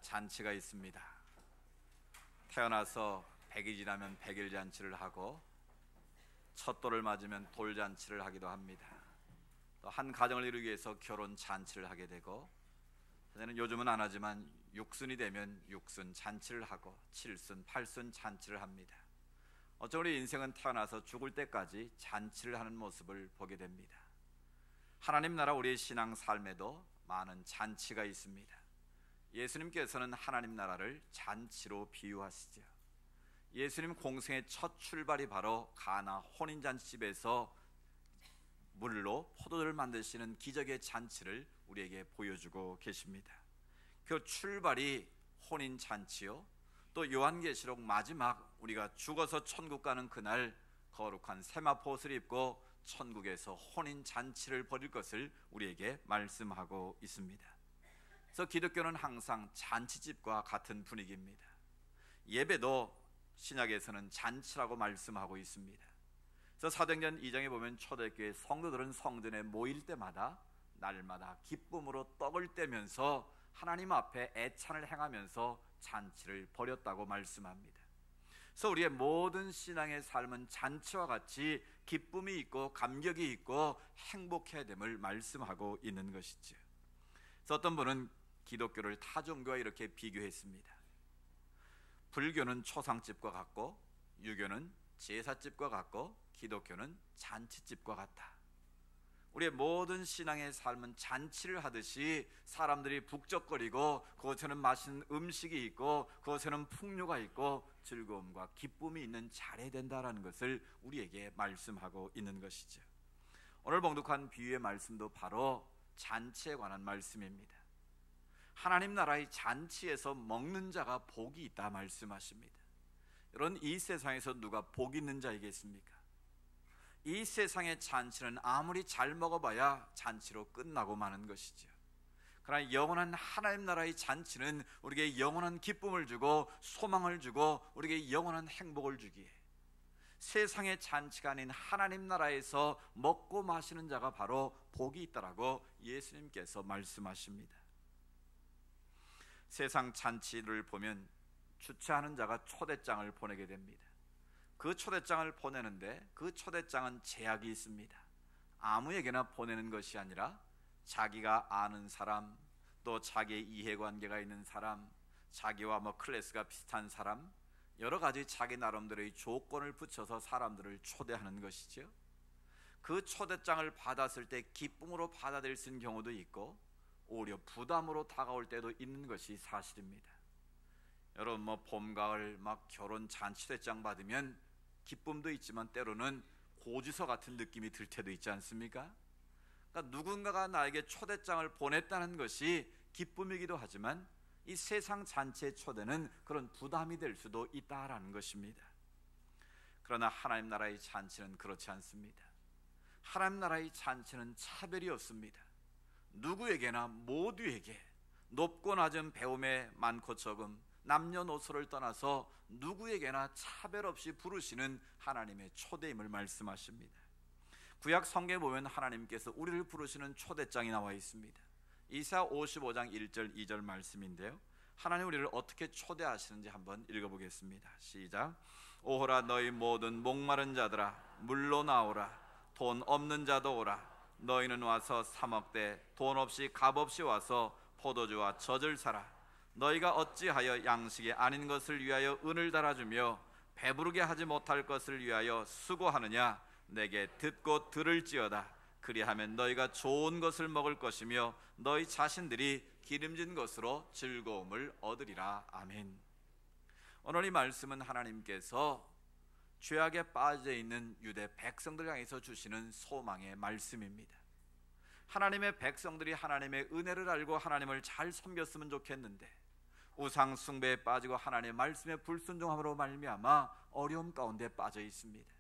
잔치가 있습니다. 태어나서 100이 지나면 100일 잔치를 하고 첫 돌을 맞으면 돌잔치를 하기도 합니다. 또 한 가정을 이루기 위해서 결혼 잔치를 하게 되고, 요즘은 안 하지만 육순이 되면 육순 잔치를 하고 7순, 8순 잔치를 합니다. 어쩌면 우리 인생은 태어나서 죽을 때까지 잔치를 하는 모습을 보게 됩니다. 하나님 나라 우리의 신앙 삶에도 많은 잔치가 있습니다. 예수님께서는 하나님 나라를 잔치로 비유하시죠. 예수님 공생의 첫 출발이 바로 가나 혼인잔치집에서 물로 포도주를 만드시는 기적의 잔치를 우리에게 보여주고 계십니다. 그 출발이 혼인잔치요, 또 요한계시록 마지막 우리가 죽어서 천국 가는 그날 거룩한 세마포 옷을 입고 천국에서 혼인잔치를 벌일 것을 우리에게 말씀하고 있습니다. 그래서 기독교는 항상 잔치집과 같은 분위기입니다. 예배도 신약에서는 잔치라고 말씀하고 있습니다. 그래서 사도행전 2장에 보면 초대교회 성도들은 성전에 모일 때마다 날마다 기쁨으로 떡을 떼면서 하나님 앞에 애찬을 행하면서 잔치를 벌였다고 말씀합니다. 그래서 우리의 모든 신앙의 삶은 잔치와 같이 기쁨이 있고 감격이 있고 행복해야 됨을 말씀하고 있는 것이죠. 그래서 어떤 분은 기독교를 타 종교와 이렇게 비교했습니다. 불교는 초상집과 같고, 유교는 제사집과 같고, 기독교는 잔치집과 같다. 우리의 모든 신앙의 삶은 잔치를 하듯이 사람들이 북적거리고 그곳에는 맛있는 음식이 있고 그곳에는 풍요가 있고 즐거움과 기쁨이 있는 자리에 된다라는 것을 우리에게 말씀하고 있는 것이죠. 오늘 봉독한 비유의 말씀도 바로 잔치에 관한 말씀입니다. 하나님 나라의 잔치에서 먹는 자가 복이 있다 말씀하십니다. 여러분, 이 세상에서 누가 복 있는 자이겠습니까? 이 세상의 잔치는 아무리 잘 먹어봐야 잔치로 끝나고 마는 것이죠. 그러나 영원한 하나님 나라의 잔치는 우리에게 영원한 기쁨을 주고 소망을 주고 우리에게 영원한 행복을 주기에, 세상의 잔치가 아닌 하나님 나라에서 먹고 마시는 자가 바로 복이 있다라고 예수님께서 말씀하십니다. 세상 잔치를 보면 주최하는 자가 초대장을 보내게 됩니다. 그 초대장을 보내는데 그 초대장은 제약이 있습니다. 아무에게나 보내는 것이 아니라 자기가 아는 사람, 또 자기의 이해관계가 있는 사람, 자기와 클래스가 비슷한 사람, 여러 가지 자기 나름대로의 조건을 붙여서 사람들을 초대하는 것이죠. 그 초대장을 받았을 때 기쁨으로 받아들일 수 있는 경우도 있고 오히려 부담으로 다가올 때도 있는 것이 사실입니다. 여러분, 봄, 가을 결혼 잔치 초대장 받으면 기쁨도 있지만 때로는 고지서 같은 느낌이 들 때도 있지 않습니까? 그러니까 누군가가 나에게 초대장을 보냈다는 것이 기쁨이기도 하지만 이 세상 잔치의 초대는 그런 부담이 될 수도 있다라는 것입니다. 그러나 하나님 나라의 잔치는 그렇지 않습니다. 하나님 나라의 잔치는 차별이 없습니다. 누구에게나 모두에게 높고 낮은 배움에 많고 적음, 남녀노소를 떠나서 누구에게나 차별 없이 부르시는 하나님의 초대임을 말씀하십니다. 구약 성경에 보면 하나님께서 우리를 부르시는 초대장이 나와 있습니다. 이사야 55장 1절 2절 말씀인데요, 하나님 우리를 어떻게 초대하시는지 한번 읽어보겠습니다. 시작. 오호라 너희 모든 목마른 자들아 물로 나오라. 돈 없는 자도 오라. 너희는 와서 사 먹되 돈 없이 값 없이 와서 포도주와 젖을 사라. 너희가 어찌하여 양식이 아닌 것을 위하여 은을 달아주며 배부르게 하지 못할 것을 위하여 수고하느냐. 내게 듣고 들을지어다. 그리하면 너희가 좋은 것을 먹을 것이며 너희 자신들이 기름진 것으로 즐거움을 얻으리라. 아멘. 오늘 이 말씀은 하나님께서 죄악에 빠져 있는 유대 백성들 향해서 주시는 소망의 말씀입니다. 하나님의 백성들이 하나님의 은혜를 알고 하나님을 잘 섬겼으면 좋겠는데 우상 숭배에 빠지고 하나님의 말씀에 불순종함으로 말미암아 어려움 가운데 빠져 있습니다.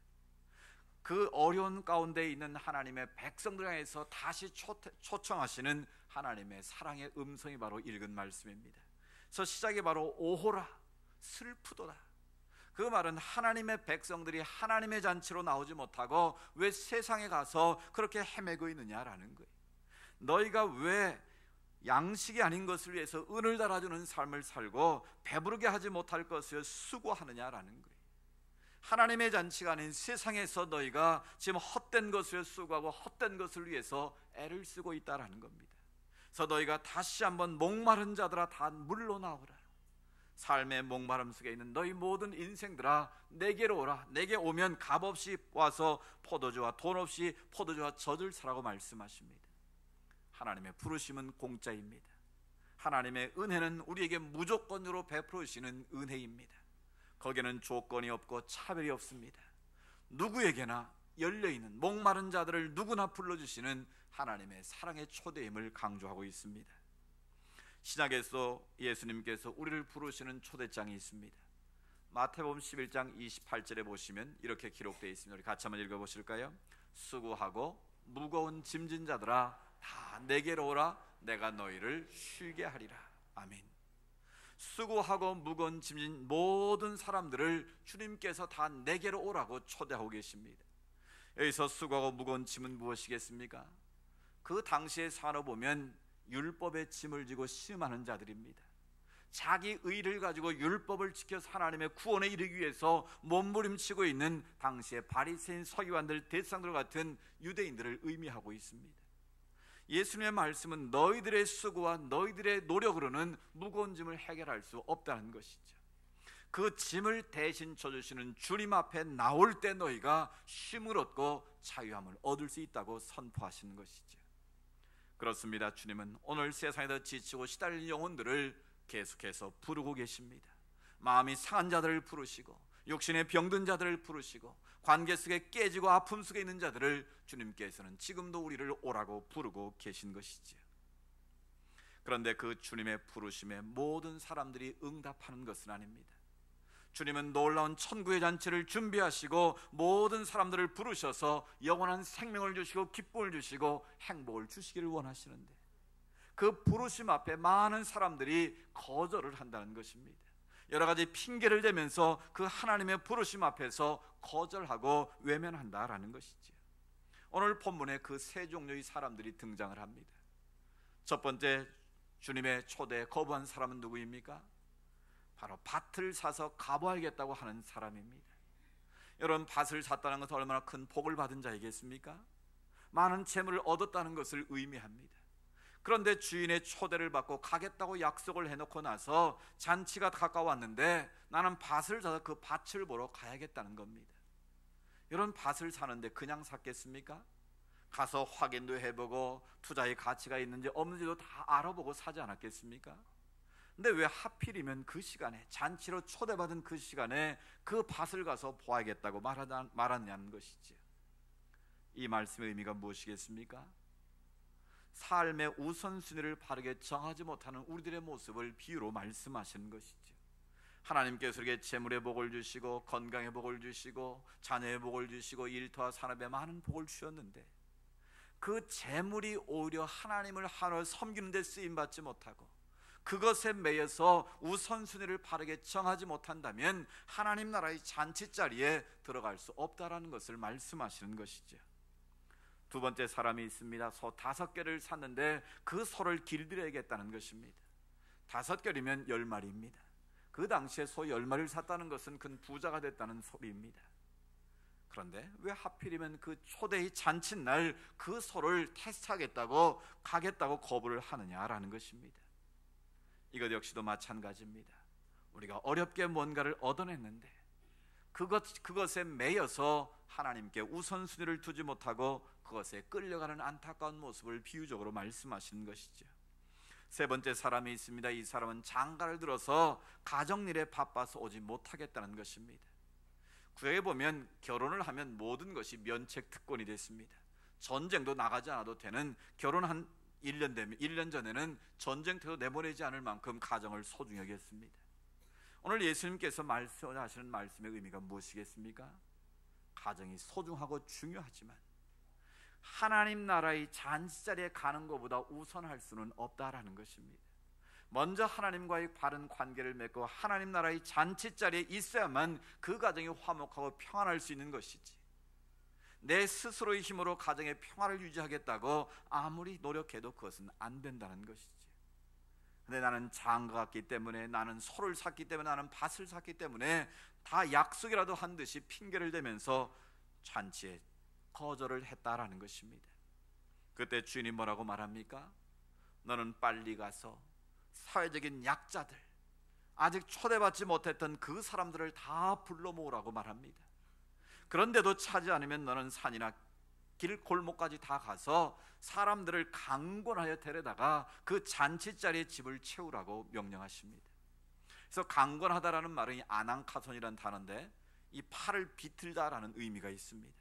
그 어려운 가운데 있는 하나님의 백성들 향해서 다시 초청하시는 하나님의 사랑의 음성이 바로 읽은 말씀입니다. 그래서 시작이 바로 오호라, 슬프도다. 그 말은 하나님의 백성들이 하나님의 잔치로 나오지 못하고 왜 세상에 가서 그렇게 헤매고 있느냐라는 거예요. 너희가 왜 양식이 아닌 것을 위해서 은을 달아주는 삶을 살고 배부르게 하지 못할 것을 수고하느냐라는 거예요. 하나님의 잔치가 아닌 세상에서 너희가 지금 헛된 것을 수고하고 헛된 것을 위해서 애를 쓰고 있다라는 겁니다. 그래서 너희가 다시 한번 목마른 자들아 다 물로 나오라. 삶의 목마름 속에 있는 너희 모든 인생들아 내게로 오라. 내게 오면 값없이 와서 포도주와 돈 없이 포도주와 젖을 사라고 말씀하십니다. 하나님의 부르심은 공짜입니다. 하나님의 은혜는 우리에게 무조건으로 베푸시는 은혜입니다. 거기에는 조건이 없고 차별이 없습니다. 누구에게나 열려있는 목마른 자들을 누구나 불러주시는 하나님의 사랑의 초대임을 강조하고 있습니다. 신약에서 예수님께서 우리를 부르시는 초대장이 있습니다. 마태복음 11장 28절에 보시면 이렇게 기록되어 있습니다. 우리 같이 한번 읽어보실까요? 수고하고 무거운 짐진 자들아 다 내게로 오라. 내가 너희를 쉬게 하리라. 아멘. 수고하고 무거운 짐진 모든 사람들을 주님께서 다 내게로 오라고 초대하고 계십니다. 여기서 수고하고 무거운 짐은 무엇이겠습니까? 그 당시의 산업 보면 율법의 짐을 지고 시험하는 자들입니다. 자기 의를 가지고 율법을 지켜서 하나님의 구원에 이르기 위해서 몸부림치고 있는 당시의 바리새인 서기관들 대상들 같은 유대인들을 의미하고 있습니다. 예수님의 말씀은 너희들의 수고와 너희들의 노력으로는 무거운 짐을 해결할 수 없다는 것이죠. 그 짐을 대신 져주시는 주님 앞에 나올 때 너희가 쉼을 얻고 자유함을 얻을 수 있다고 선포하시는 것이죠. 그렇습니다. 주님은 오늘 세상에서 지치고 시달리는 영혼들을 계속해서 부르고 계십니다. 마음이 상한 자들을 부르시고 육신에 병든 자들을 부르시고 관계 속에 깨지고 아픔 속에 있는 자들을 주님께서는 지금도 우리를 오라고 부르고 계신 것이지요. 그런데 그 주님의 부르심에 모든 사람들이 응답하는 것은 아닙니다. 주님은 놀라운 천국의 잔치를 준비하시고 모든 사람들을 부르셔서 영원한 생명을 주시고 기쁨을 주시고 행복을 주시기를 원하시는데 그 부르심 앞에 많은 사람들이 거절을 한다는 것입니다. 여러 가지 핑계를 대면서 그 하나님의 부르심 앞에서 거절하고 외면한다라는 것이죠. 오늘 본문에 그 세 종류의 사람들이 등장을 합니다. 첫 번째, 주님의 초대에 거부한 사람은 누구입니까? 바로 밭을 사서 갚아야겠다고 하는 사람입니다. 여러분, 밭을 샀다는 것은 얼마나 큰 복을 받은 자이겠습니까? 많은 재물을 얻었다는 것을 의미합니다. 그런데 주인의 초대를 받고 가겠다고 약속을 해놓고 나서 잔치가 가까웠는데 나는 밭을 사서 그 밭을 보러 가야겠다는 겁니다. 이런 밭을 사는데 그냥 샀겠습니까? 가서 확인도 해보고 투자의 가치가 있는지 없는지도 다 알아보고 사지 않았겠습니까? 근데 왜 하필이면 그 시간에, 잔치로 초대받은 그 시간에 그 밭을 가서 보아야겠다고 말하냐는 것이지요. 이 말씀의 의미가 무엇이겠습니까? 삶의 우선순위를 바르게 정하지 못하는 우리들의 모습을 비유로 말씀하시는 것이죠. 하나님께서 우리에게 재물의 복을 주시고 건강의 복을 주시고 자녀의 복을 주시고 일터와 산업에 많은 복을 주셨는데 그 재물이 오히려 하나님을 하나로 섬기는 데 쓰임받지 못하고 그것에 매여서 우선순위를 바르게 정하지 못한다면 하나님 나라의 잔치자리에 들어갈 수 없다라는 것을 말씀하시는 것이죠. 두 번째 사람이 있습니다. 소 5개를 샀는데 그 소를 길들여야겠다는 것입니다. 5개이면 10마리입니다. 그 당시에 소 10마리를 샀다는 것은 큰 부자가 됐다는 소리입니다. 그런데 왜 하필이면 그 초대의 잔칫날 그 소를 테스트하겠다고 가겠다고 거부를 하느냐라는 것입니다. 이것 역시도 마찬가지입니다. 우리가 어렵게 뭔가를 얻어냈는데 그것에 매여서 하나님께 우선순위를 두지 못하고 그것에 끌려가는 안타까운 모습을 비유적으로 말씀하시는 것이죠. 세 번째 사람이 있습니다. 이 사람은 장가를 들어서 가정일에 바빠서 오지 못하겠다는 것입니다. 구약에 보면 결혼을 하면 모든 것이 면책 특권이 됐습니다. 전쟁도 나가지 않아도 되는, 결혼한 1년 되면 1년 전에는 전쟁터도 내보내지 않을 만큼 가정을 소중히 여겼습니다. 오늘 예수님께서 말씀하시는 말씀의 의미가 무엇이겠습니까? 가정이 소중하고 중요하지만 하나님 나라의 잔치자리에 가는 것보다 우선할 수는 없다라는 것입니다. 먼저 하나님과의 바른 관계를 맺고 하나님 나라의 잔치자리에 있어야만 그 가정이 화목하고 평안할 수 있는 것이지, 내 스스로의 힘으로 가정의 평화를 유지하겠다고 아무리 노력해도 그것은 안 된다는 것이지. 근데 나는 장가 갔기 때문에, 나는 소를 샀기 때문에, 나는 밭을 샀기 때문에 다 약속이라도 한 듯이 핑계를 대면서 잔치에 거절을 했다라는 것입니다. 그때 주인이 뭐라고 말합니까? 너는 빨리 가서 사회적인 약자들, 아직 초대받지 못했던 그 사람들을 다 불러 모으라고 말합니다. 그런데도 차지 않으면 너는 산이나 길 골목까지 다 가서 사람들을 강권하여 데려다가 그 잔치 자리에 집을 채우라고 명령하십니다. 그래서 강권하다라는 말은 아낭카손이라는 단어인데, 이 팔을 비틀다라는 의미가 있습니다.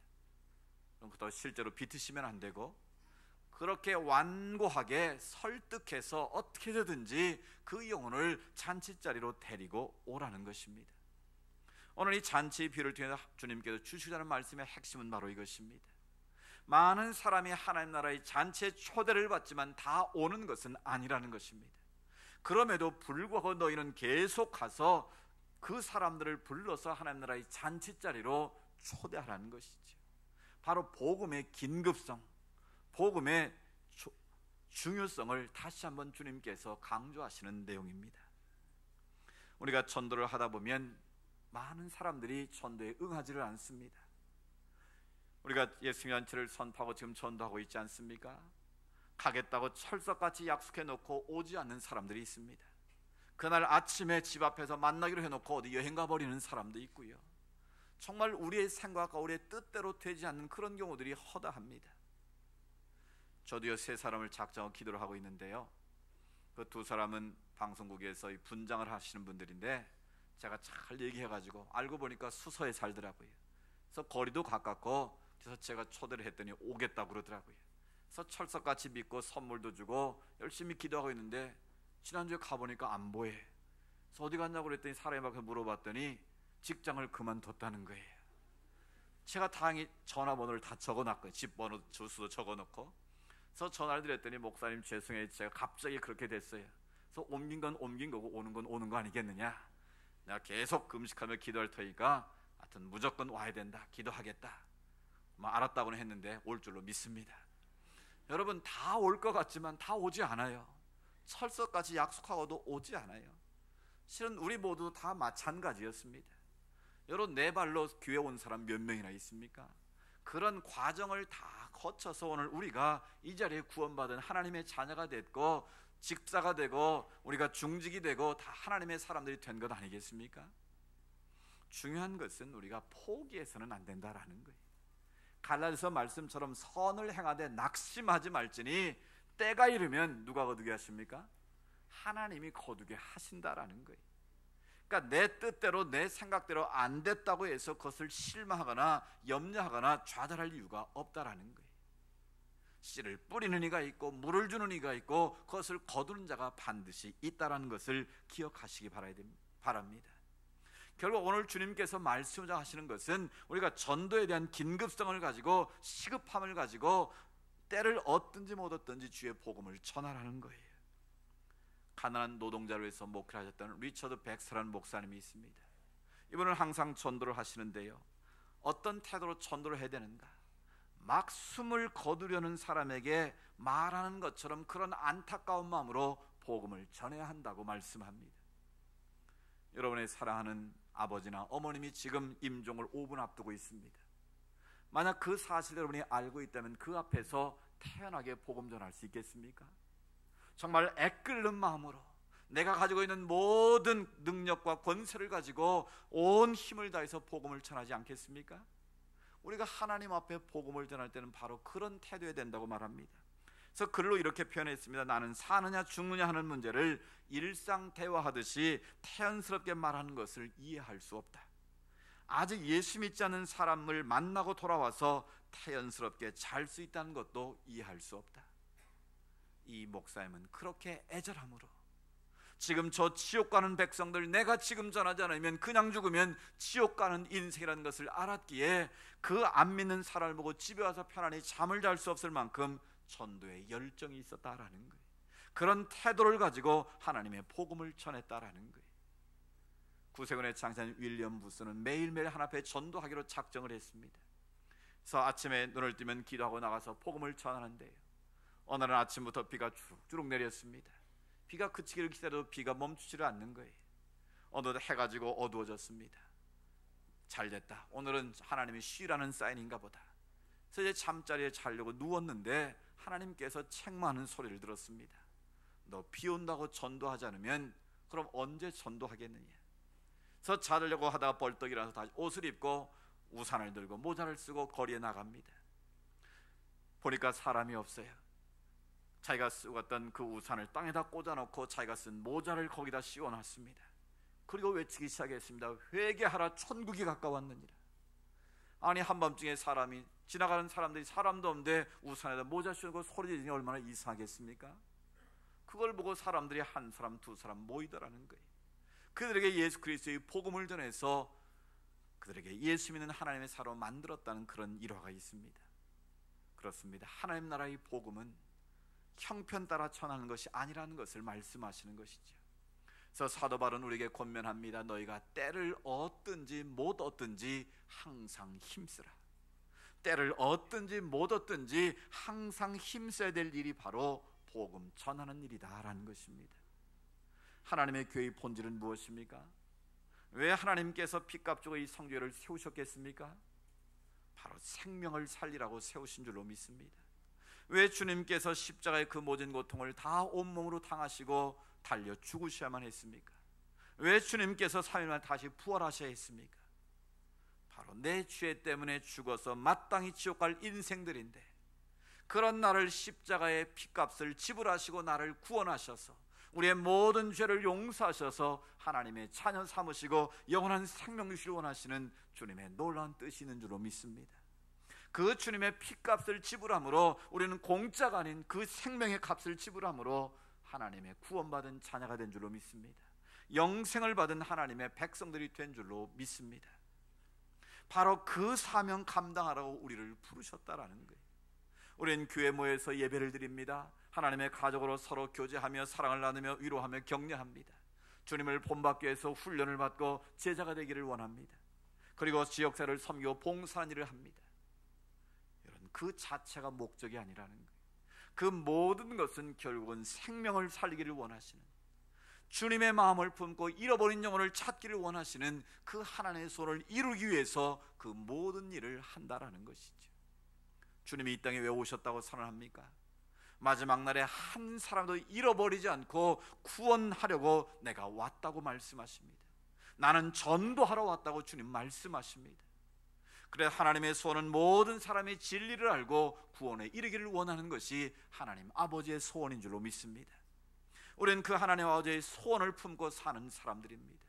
또 실제로 비트시면 안 되고, 그렇게 완고하게 설득해서 어떻게든지 그 영혼을 잔치자리로 데리고 오라는 것입니다. 오늘 이 잔치 비유를 통해서 주님께서 주시자는 말씀의 핵심은 바로 이것입니다. 많은 사람이 하나님 나라의 잔치에 초대를 받지만 다 오는 것은 아니라는 것입니다. 그럼에도 불구하고 너희는 계속 가서 그 사람들을 불러서 하나님 나라의 잔치자리로 초대하라는 것이죠. 바로 복음의 긴급성, 복음의 중요성을 다시 한번 주님께서 강조하시는 내용입니다. 우리가 전도를 하다 보면 많은 사람들이 전도에 응하지를 않습니다. 우리가 예수님 잔치를 선포하고 지금 전도하고 있지 않습니까? 가겠다고 철석같이 약속해 놓고 오지 않는 사람들이 있습니다. 그날 아침에 집 앞에서 만나기로 해놓고 어디 여행 가버리는 사람도 있고요. 정말 우리의 생각과 우리의 뜻대로 되지 않는 그런 경우들이 허다합니다. 저도요, 세 사람을 작정하고 기도를 하고 있는데요, 그 두 사람은 방송국에서 분장을 하시는 분들인데, 제가 잘 얘기해가지고 알고 보니까 수서에 살더라고요. 그래서 거리도 가깝고, 그래서 제가 초대를 했더니 오겠다고 그러더라고요. 그래서 철석같이 믿고 선물도 주고 열심히 기도하고 있는데, 지난주에 가보니까 안 보여. 그래서 어디 갔냐고 그랬더니 사람이 막 물어봤더니 직장을 그만뒀다는 거예요. 제가 다행히 전화번호를 다 적어놨고요. 집 번호, 주소도 적어놓고. 그래서 전화를 드렸더니 목사님 죄송해요, 제가 갑자기 그렇게 됐어요. 그래서 옮긴 건 옮긴 거고 오는 건 오는 거 아니겠느냐. 내가 계속 금식하며 기도할 테니까 하여튼 무조건 와야 된다, 기도하겠다. 알았다고는 했는데 올 줄로 믿습니다. 여러분, 다 올 것 같지만 다 오지 않아요. 철석같이 약속하고도 오지 않아요. 실은 우리 모두 다 마찬가지였습니다. 여러분, 내 발로 교회 온 사람 몇 명이나 있습니까? 그런 과정을 다 거쳐서 오늘 우리가 이 자리에 구원받은 하나님의 자녀가 됐고 직사가 되고 우리가 중직이 되고 다 하나님의 사람들이 된 것 아니겠습니까? 중요한 것은 우리가 포기해서는 안 된다라는 거예요. 갈라디아서 말씀처럼 선을 행하되 낙심하지 말지니 때가 이르면 누가 거두게 하십니까? 하나님이 거두게 하신다라는 거예요. 그러니까 내 뜻대로 내 생각대로 안 됐다고 해서 그것을 실망하거나 염려하거나 좌절할 이유가 없다라는 거예요. 씨를 뿌리는 이가 있고 물을 주는 이가 있고 그것을 거두는 자가 반드시 있다라는 것을 기억하시기 바랍니다. 결국 오늘 주님께서 말씀하자 하시는 것은 우리가 전도에 대한 긴급성을 가지고 시급함을 가지고 때를 얻든지 못 얻든지 주의 복음을 전하라는 거예요. 가난한 노동자를 위해서 목회를 하셨던 리처드 백스라는 목사님이 있습니다. 이분은 항상 전도를 하시는데요, 어떤 태도로 전도를 해야 되는가, 막 숨을 거두려는 사람에게 말하는 것처럼 그런 안타까운 마음으로 복음을 전해야 한다고 말씀합니다. 여러분의 사랑하는 아버지나 어머님이 지금 임종을 5분 앞두고 있습니다. 만약 그 사실을 여러분이 알고 있다면 그 앞에서 태연하게 복음 전할 수 있겠습니까? 정말 애끓는 마음으로 내가 가지고 있는 모든 능력과 권세를 가지고 온 힘을 다해서 복음을 전하지 않겠습니까? 우리가 하나님 앞에 복음을 전할 때는 바로 그런 태도여야 된다고 말합니다. 그래서 글로 이렇게 표현했습니다. 나는 사느냐 죽느냐 하는 문제를 일상 대화하듯이 태연스럽게 말하는 것을 이해할 수 없다. 아직 예수 믿지 않는 사람을 만나고 돌아와서 태연스럽게 잘 수 있다는 것도 이해할 수 없다. 이 목사님은 그렇게 애절함으로 지금 저 지옥 가는 백성들 내가 지금 전하지 않으면 그냥 죽으면 지옥 가는 인생이라는 것을 알았기에 그 안 믿는 사람을 보고 집에 와서 편안히 잠을 잘 수 없을 만큼 전도에 열정이 있었다라는 거예요. 그런 태도를 가지고 하나님의 복음을 전했다라는 거예요. 구세군의 장사인 윌리엄 부스는 매일매일 하나님 앞에 전도하기로 작정을 했습니다. 그래서 아침에 눈을 뜨면 기도하고 나가서 복음을 전하는데요, 어느 날 아침부터 비가 주룩주룩 내렸습니다. 비가 그치기를 기다려도 비가 멈추지를 않는 거예요. 어느덧 해가 지고 어두워졌습니다. 잘됐다, 오늘은 하나님이 쉬라는 사인인가 보다. 그래서 이제 잠자리에 자려고 누웠는데 하나님께서 책망하는 소리를 들었습니다. 너 비 온다고 전도하지 않으면 그럼 언제 전도하겠느냐. 그래서 자려고 하다가 벌떡 일어나서 다시 옷을 입고 우산을 들고 모자를 쓰고 거리에 나갑니다. 보니까 사람이 없어요. 자기가 쓰고 갔던 그 우산을 땅에다 꽂아놓고 자기가 쓴 모자를 거기다 씌워놨습니다. 그리고 외치기 시작했습니다. 회개하라, 천국이 가까웠느니라. 아니, 한밤중에 사람이 지나가는 사람들이 사람도 없는데 우산에다 모자 씌우고 소리 지르니 얼마나 이상하겠습니까? 그걸 보고 사람들이 한 사람 두 사람 모이더라는 거예요. 그들에게 예수 그리스도의 복음을 전해서 그들에게 예수 믿는 하나님의 사로 만들었다는 그런 일화가 있습니다. 그렇습니다. 하나님 나라의 복음은 형편 따라 전하는 것이 아니라는 것을 말씀하시는 것이죠. 그래서 사도 바울은 우리에게 권면합니다. 너희가 때를 얻든지 못 얻든지 항상 힘쓰라. 때를 얻든지 못 얻든지 항상 힘써야 될 일이 바로 복음 전하는 일이다 라는 것입니다. 하나님의 교회의 본질은 무엇입니까? 왜 하나님께서 피값 주고 이 성교회를 세우셨겠습니까? 바로 생명을 살리라고 세우신 줄로 믿습니다. 왜 주님께서 십자가의 그 모든 고통을 다 온몸으로 당하시고 달려 죽으셔야만 했습니까? 왜 주님께서 3일 만에 다시 부활하셔야 했습니까? 바로 내 죄 때문에 죽어서 마땅히 지옥 갈 인생들인데, 그런 나를 십자가의 피값을 지불하시고 나를 구원하셔서 우리의 모든 죄를 용서하셔서 하나님의 자녀 삼으시고 영원한 생명 주시길 원하시는 주님의 놀라운 뜻이 있는 줄로 믿습니다. 그 주님의 피값을 지불함으로 우리는 공짜가 아닌 그 생명의 값을 지불함으로 하나님의 구원받은 자녀가 된 줄로 믿습니다. 영생을 받은 하나님의 백성들이 된 줄로 믿습니다. 바로 그 사명 감당하라고 우리를 부르셨다라는 거예요. 우리는 교회 모여서 예배를 드립니다. 하나님의 가족으로 서로 교제하며 사랑을 나누며 위로하며 격려합니다. 주님을 본받기 위해서 훈련을 받고 제자가 되기를 원합니다. 그리고 지역사회를 섬기고 봉사하는 일을 합니다. 여러분, 그 자체가 목적이 아니라는 거예요. 그 모든 것은 결국은 생명을 살리기를 원하시는, 주님의 마음을 품고 잃어버린 영혼을 찾기를 원하시는 그 하나님의 소원을 이루기 위해서 그 모든 일을 한다라는 것이죠. 주님이 이 땅에 왜 오셨다고 선언합니까? 마지막 날에 한 사람도 잃어버리지 않고 구원하려고 내가 왔다고 말씀하십니다. 나는 전도하러 왔다고 주님 말씀하십니다. 그래, 하나님의 소원은 모든 사람이 진리를 알고 구원에 이르기를 원하는 것이 하나님 아버지의 소원인 줄로 믿습니다. 우리는 그 하나님 아버지의 소원을 품고 사는 사람들입니다.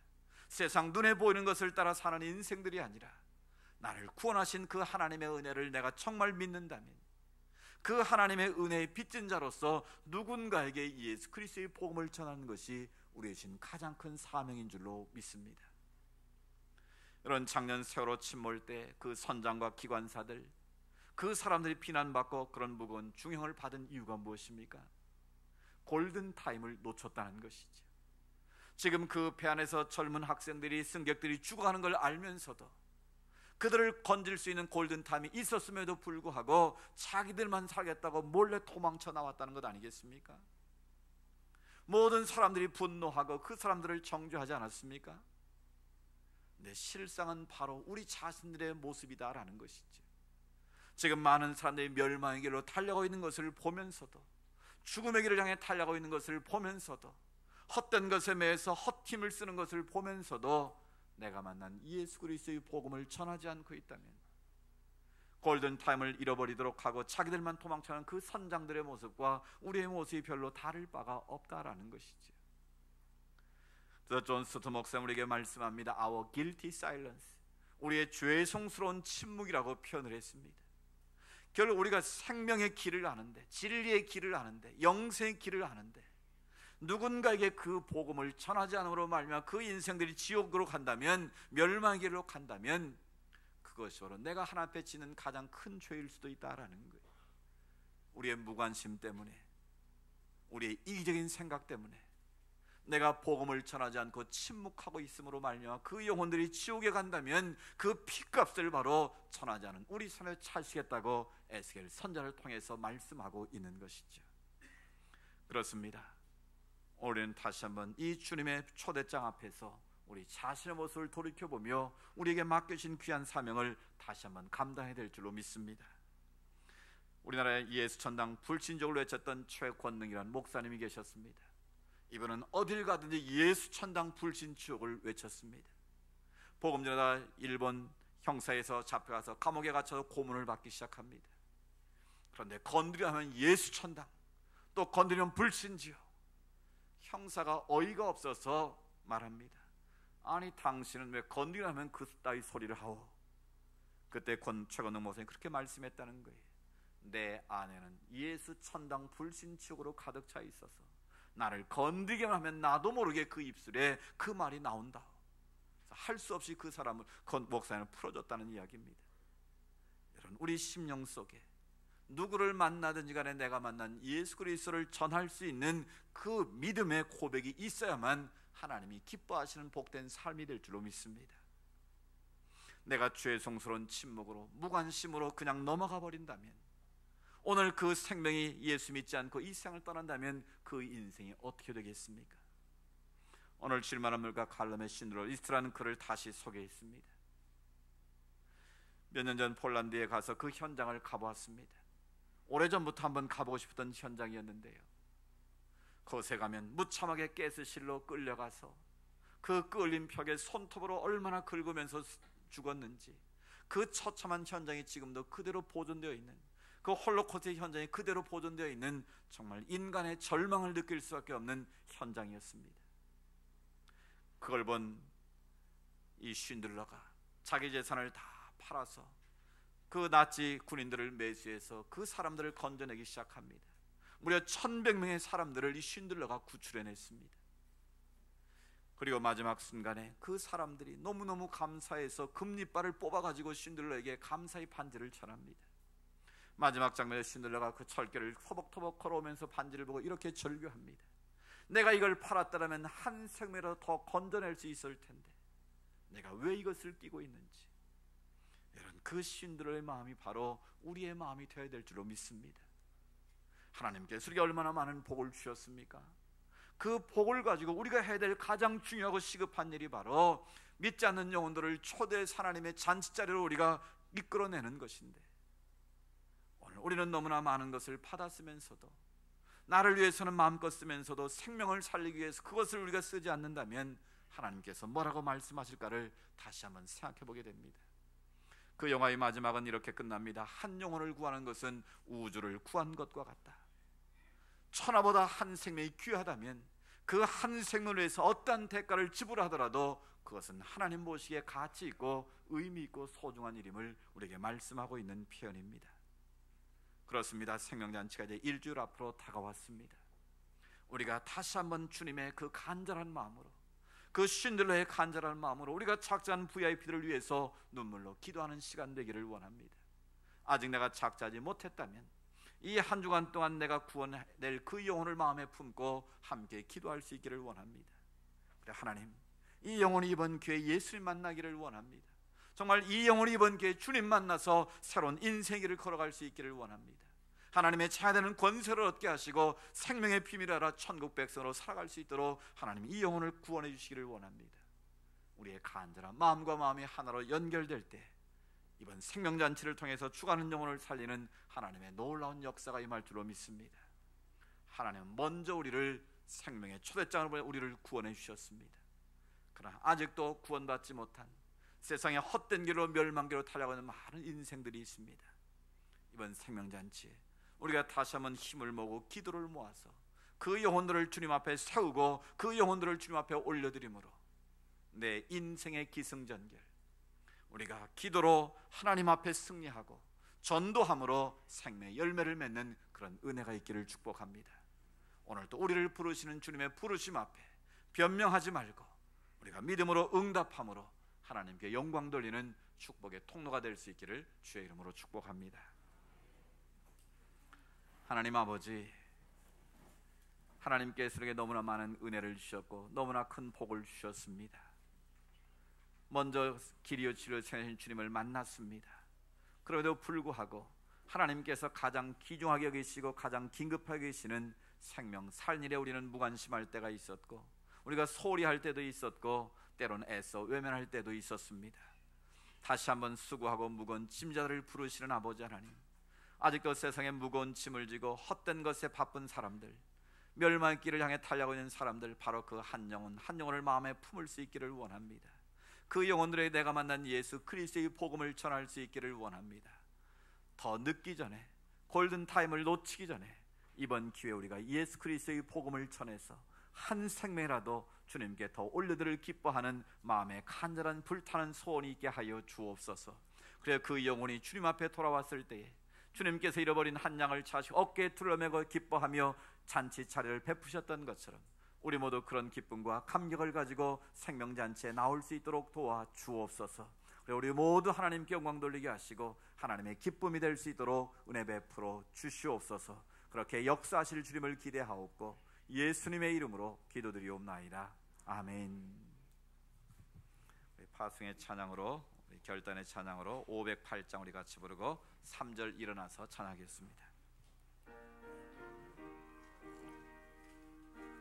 세상 눈에 보이는 것을 따라 사는 인생들이 아니라 나를 구원하신 그 하나님의 은혜를 내가 정말 믿는다면 그 하나님의 은혜의 빚진 자로서 누군가에게 예수 그리스도의 복음을 전하는 것이 우리의 신 가장 큰 사명인 줄로 믿습니다. 이런 작년 세월호 침몰 때 그 선장과 기관사들, 그 사람들이 비난받고 그런 무거운 중형을 받은 이유가 무엇입니까? 골든타임을 놓쳤다는 것이죠. 지금 그 배 안에서 젊은 학생들이, 승객들이 죽어가는 걸 알면서도 그들을 건질 수 있는 골든타임이 있었음에도 불구하고 자기들만 살겠다고 몰래 도망쳐 나왔다는 것 아니겠습니까? 모든 사람들이 분노하고 그 사람들을 정죄하지 않았습니까? 네, 실상은 바로 우리 자신들의 모습이다라는 것이죠. 지금 많은 사람들이 멸망의 길로 달려가고 있는 것을 보면서도, 죽음의 길을 향해 달려가고 있는 것을 보면서도, 헛된 것에 매여서 헛힘을 쓰는 것을 보면서도 내가 만난 예수 그리스도의 복음을 전하지 않고 있다면 골든타임을 잃어버리도록 하고 자기들만 도망쳐가는 그 선장들의 모습과 우리의 모습이 별로 다를 바가 없다라는 것이죠. 그래서 존 스토트 목사님 우리에게 말씀합니다. Our guilty silence, 우리의 죄송스러운 침묵이라고 표현을 했습니다. 결국 우리가 생명의 길을 아는데, 진리의 길을 아는데, 영생의 길을 아는데 누군가에게 그 복음을 전하지 않음으로 말미암아 그 인생들이 지옥으로 간다면, 멸망의 길로 간다면 그것이 바로 내가 하나님 앞에 지는 가장 큰 죄일 수도 있다라는 거예요. 우리의 무관심 때문에, 우리의 이기적인 생각 때문에 내가 복음을 전하지 않고 침묵하고 있음으로 말미암아 그 영혼들이 지옥에 간다면 그 피값을 바로 전하지 않은 우리 삶에 차시겠다고 에스겔 선지자를 통해서 말씀하고 있는 것이죠. 그렇습니다. 우리는 다시 한번 이 주님의 초대장 앞에서 우리 자신의 모습을 돌이켜보며 우리에게 맡겨진 귀한 사명을 다시 한번 감당해야 될 줄로 믿습니다. 우리나라의 예수천당 불신족을 외쳤던 최권능이라는 목사님이 계셨습니다. 이분은 어딜 가든지 예수천당 불신족을 외쳤습니다. 복음 전하다 일본 형사에서 잡혀가서 감옥에 갇혀서 고문을 받기 시작합니다. 그런데 건드리면 예수천당, 또 건드리면 불신지요. 형사가 어이가 없어서 말합니다. 아니 당신은 왜 건드리면 그 따위 소리를 하오? 그때 최권능 목사님이 그렇게 말씀했다는 거예요. 내 안에는 예수 천당 불신축으로 가득 차 있어서 나를 건드리기만 하면 나도 모르게 그 입술에 그 말이 나온다. 할 수 없이 그 사람을 목사님을 풀어줬다는 이야기입니다. 여러분, 우리 심령 속에 누구를 만나든지 간에 내가 만난 예수 그리스도를 전할 수 있는 그 믿음의 고백이 있어야만 하나님이 기뻐하시는 복된 삶이 될 줄로 믿습니다. 내가 죄송스러운 침묵으로 무관심으로 그냥 넘어가 버린다면, 오늘 그 생명이 예수 믿지 않고 이 세상을 떠난다면 그 인생이 어떻게 되겠습니까? 오늘 질만한 물과 갈람의 신으로 리스트라는 글을 다시 소개했습니다. 몇 년 전 폴란드에 가서 그 현장을 가보았습니다. 오래전부터 한번 가보고 싶었던 현장이었는데요, 그곳에 가면 무참하게 가스실로 끌려가서 그 끌린 벽에 손톱으로 얼마나 긁으면서 죽었는지, 그 처참한 현장이 지금도 그대로 보존되어 있는, 그 홀로코스트 현장이 그대로 보존되어 있는 정말 인간의 절망을 느낄 수밖에 없는 현장이었습니다. 그걸 본 이 쉰들러가 자기 재산을 다 팔아서 그 나치 군인들을 매수해서 그 사람들을 건져내기 시작합니다. 무려 1100명의 사람들을 이 쉰들러가 구출해냈습니다. 그리고 마지막 순간에 그 사람들이 너무너무 감사해서 금리발을 뽑아가지고 쉰들러에게 감사의 반지를 전합니다. 마지막 장면에 쉰들러가 그 철길을 터벅터벅 걸어오면서 반지를 보고 이렇게 절규합니다. 내가 이걸 팔았다면 한 생명이라도 더 건져낼 수 있을 텐데 내가 왜 이것을 끼고 있는지. 여러분, 그 쉰들러의 마음이 바로 우리의 마음이 되어야 될 줄로 믿습니다. 하나님께서 우리에게 얼마나 많은 복을 주셨습니까? 그 복을 가지고 우리가 해야 될 가장 중요하고 시급한 일이 바로 믿지 않는 영혼들을 초대해서 하나님의 잔치자리로 우리가 이끌어내는 것인데, 오늘 우리는 너무나 많은 것을 받았으면서도, 나를 위해서는 마음껏 쓰면서도 생명을 살리기 위해서 그것을 우리가 쓰지 않는다면 하나님께서 뭐라고 말씀하실까를 다시 한번 생각해 보게 됩니다. 그 영화의 마지막은 이렇게 끝납니다. 한 영혼을 구하는 것은 우주를 구한 것과 같다. 천하보다 한 생명이 귀하다면 그 한 생명을 위해서 어떠한 대가를 지불하더라도 그것은 하나님 보시기에 가치 있고 의미 있고 소중한 일임을 우리에게 말씀하고 있는 표현입니다. 그렇습니다. 생명잔치가 이제 일주일 앞으로 다가왔습니다. 우리가 다시 한번 주님의 그 간절한 마음으로, 그 쉰들러의 간절한 마음으로 우리가 착자한 VIP들을 위해서 눈물로 기도하는 시간 되기를 원합니다. 아직 내가 착자하지 못했다면 이 한 주간 동안 내가 구원될 그 영혼을 마음에 품고 함께 기도할 수 있기를 원합니다. 그래, 하나님, 이 영혼이 이번 기회에 예수님 만나기를 원합니다. 정말 이 영혼이 이번 기회에 주님 만나서 새로운 인생길을 걸어갈 수 있기를 원합니다. 하나님의 자녀되는 권세를 얻게 하시고 생명의 비밀을 알아 천국 백성으로 살아갈 수 있도록 하나님 이 영혼을 구원해 주시기를 원합니다. 우리의 간절한 마음과 마음이 하나로 연결될 때 이번 생명잔치를 통해서 죽어가는 영혼을 살리는 하나님의 놀라운 역사가 임할 줄로 믿습니다. 하나님은 먼저 우리를 생명의 초대장으로 우리를 구원해 주셨습니다. 그러나 아직도 구원받지 못한 세상의 헛된 길로 멸망길로 달려가는 많은 인생들이 있습니다. 이번 생명잔치에 우리가 다시 한번 힘을 모으고 기도를 모아서 그 영혼들을 주님 앞에 세우고 그 영혼들을 주님 앞에 올려드림으로 내 인생의 기승전결, 우리가 기도로 하나님 앞에 승리하고 전도함으로 생명의 열매를 맺는 그런 은혜가 있기를 축복합니다. 오늘도 우리를 부르시는 주님의 부르심 앞에 변명하지 말고 우리가 믿음으로 응답함으로 하나님께 영광 돌리는 축복의 통로가 될 수 있기를 주의 이름으로 축복합니다. 하나님 아버지, 하나님께서 우리에게 너무나 많은 은혜를 주셨고 너무나 큰 복을 주셨습니다. 먼저 길이요 치료 생하신 주님을 만났습니다. 그럼에도 불구하고 하나님께서 가장 귀중하게 여기시고 가장 긴급하게 여기시는 생명 살 일에 우리는 무관심할 때가 있었고, 우리가 소홀히 할 때도 있었고, 때로는 애써 외면할 때도 있었습니다. 다시 한번 수고하고 무거운 짐자들을 부르시는 아버지 하나님, 아직도 세상에 무거운 짐을 지고 헛된 것에 바쁜 사람들, 멸망의 길을 향해 달려가고 있는 사람들, 바로 그 한 영혼을 마음에 품을 수 있기를 원합니다. 그 영혼들에게 내가 만난 예수 그리스도의 복음을 전할 수 있기를 원합니다. 더 늦기 전에, 골든타임을 놓치기 전에 이번 기회에 우리가 예수 그리스도의 복음을 전해서 한 생명이라도 주님께 더 올려드릴 기뻐하는 마음에 간절한 불타는 소원이 있게 하여 주옵소서. 그래 그 영혼이 주님 앞에 돌아왔을 때에 주님께서 잃어버린 한 양을 찾으시고 어깨에 둘러매고 기뻐하며 잔치 차례를 베푸셨던 것처럼 우리 모두 그런 기쁨과 감격을 가지고 생명잔치에 나올 수 있도록 도와 주옵소서. 그래 우리 모두 하나님께 영광 돌리게 하시고 하나님의 기쁨이 될 수 있도록 은혜 베풀어 주시옵소서. 그렇게 역사하실 주님을 기대하옵고 예수님의 이름으로 기도드리옵나이다. 아멘. 파송의 찬양으로, 결단의 찬양으로 508장 우리 같이 부르고 3절 일어나서 찬양하겠습니다.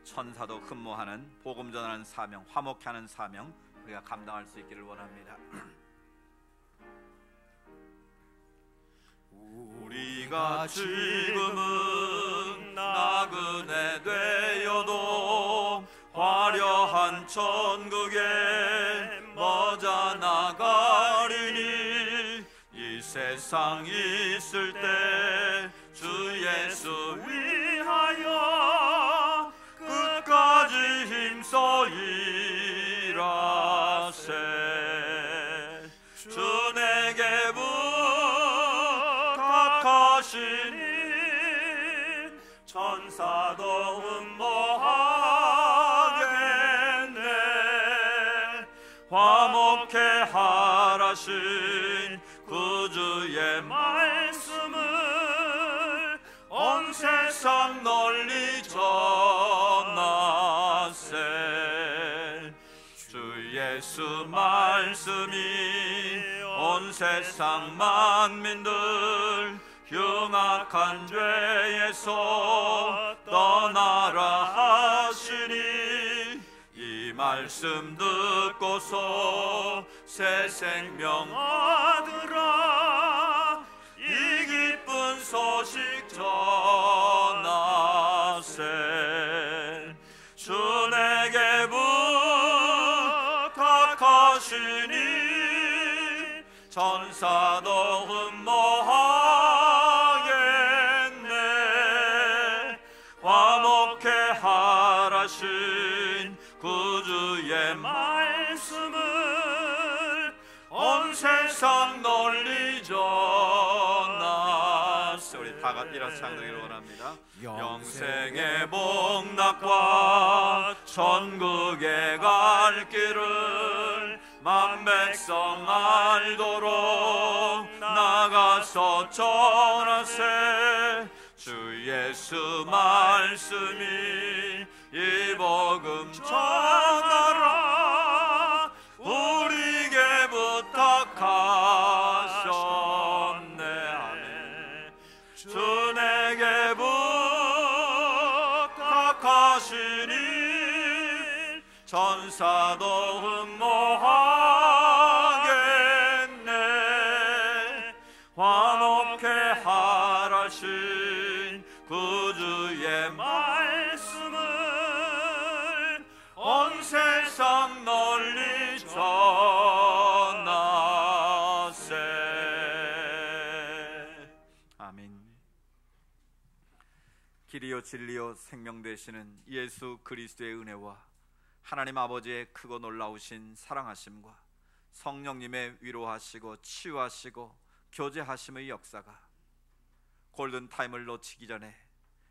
천사도 흠모하는 복음 전하는 사명, 화목케 하는 사명 우리가 감당할 수 있기를 원합니다. 우리가 지금은 나그네 되어도 화려한 천국에 머자 나가리니, 이 세상 있을 때 주 예수 위하여 끝까지 힘써 일하세. 주 내게 부탁하시니 천사도 흠모하겠네. 화목케 하라신 구주의 말씀을 온 세상 널리 전하세. 주 예수 말씀이 온 세상 만민들 흉악한 죄에서 떠나라 하시니, 이 말씀 듣고서 새 생명 얻으라. 이 기쁜 소식 전하세. 주 내게 부탁하시니 천사도 흠모하겠네. 화목케 하라신 구주의 말씀을 온 세상 널리 전하세. 우리 다 같이 일어서 찬양하기를 원합니다. 영생의 복락과 천국에 갈 길을 만백성 알도록 나가서 전하세. 주 예수 말씀이 이 복음 전하라. 우리에게 부탁하셨네. 아멘. 주 내게 부탁하시니 천사도 흠모하겠네. 화목케 하라신 구주의 말씀을 온 세상 널리 전하세. 아멘. 길이요 진리요 생명 되시는 예수 그리스도의 은혜와 하나님 아버지의 크고 놀라우신 사랑하심과 성령님의 위로하시고 치유하시고 교제하심의 역사가 골든타임을 놓치기 전에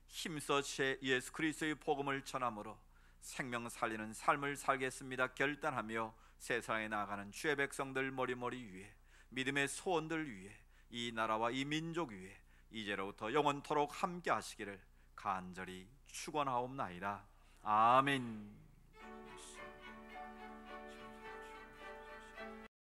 힘써 예수 그리스도의 복음을 전함으로 생명 살리는 삶을 살겠습니다 결단하며 세상에 나아가는 주의 백성들 머리머리 위에, 믿음의 소원들 위에, 이 나라와 이 민족 위에 이제로부터 영원토록 함께 하시기를 간절히 축원하옵나이다. 아멘.